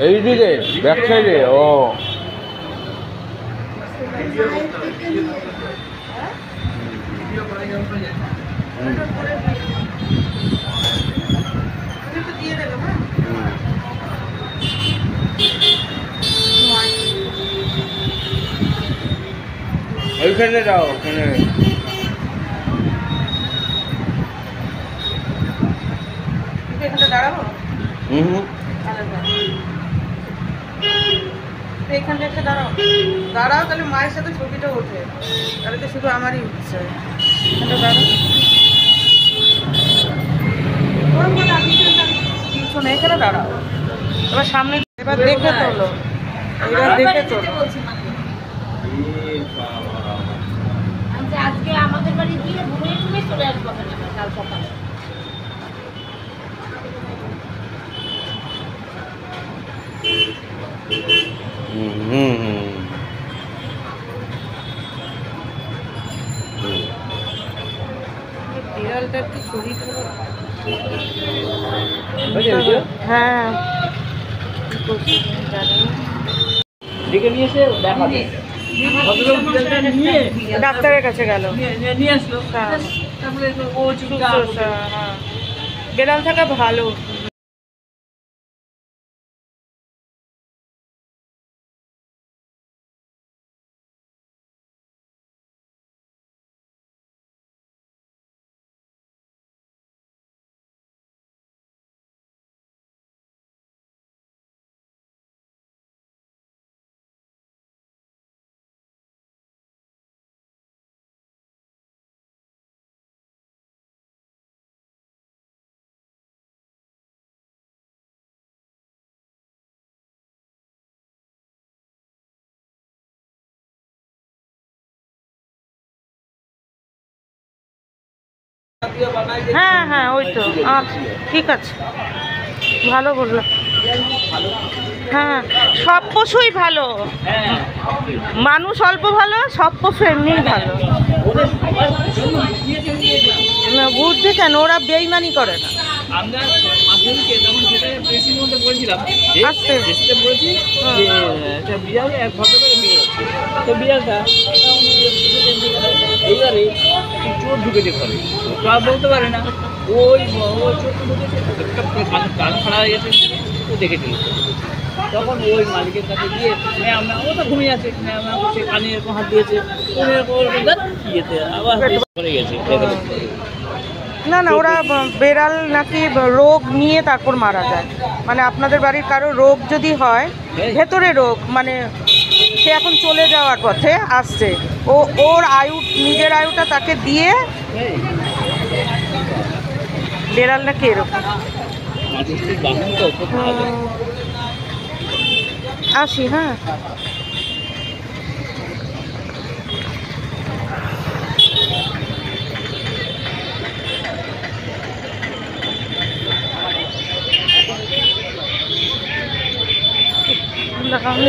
এইদিকে ব্যাক সাইডে। ও ওইখানে যাও, ওখানে দাঁড়াবো। এইখানটা একটা দাঁড়াও, দাঁড়াও, তাহলে মায়ের সাথে ছবিটা ওঠে, তাহলে তো শুধু আমারই উঠছে। পিছনে এখানে দাঁড়াও, এবার সামনে, এবার দেখে তোলো, এবার দেখে তোলো। আজকে আমাদের বাড়ি গিয়ে ঘুমিয়ে ঘুমিয়ে চলে আসবো কাল সকালে। বিড়ালটা একটু শরীর হ্যাঁ ডাক্তারের কাছে গেল, নিয়ে আসলো। বিড়াল থাকা ভালো। হ্যাঁ হ্যাঁ, ওই তো। আচ্ছা ঠিক আছে, ভালো বললাম। হ্যাঁ, সব পশুই ভালো, মানুষ অল্প ভালো, সব পশু এমনিই ভালো। না বুঝতে কেন, ওরা বেইমানি করে না। এইবারে চোর ঢুকেছে ঘরে, তো আর বলতে পারে না, ওই চোর ঢুকেছে, কান খাড়া হয়ে গেছে, ও দেখেছিল। তখন ওই মালিকের কাছে গিয়ে ও তো ঘুমিয়ে আছে, সে কানে এরকম হাত দিয়েছে, ইয়েতে আবার ঘরে গেছে। না না, ওরা বেড়াল নাকি রোগ নিয়ে তারপর মারা যায়। মানে আপনাদের বাড়ির কারো রোগ যদি হয়, ভেতরে রোগ, মানে সে এখন চলে যাওয়ার পথে আসছে, ওর আয়ু, নিজের আয়ুটা তাকে দিয়ে বেড়াল নাকি এরকম। আসি, হ্যাঁ। লাগানো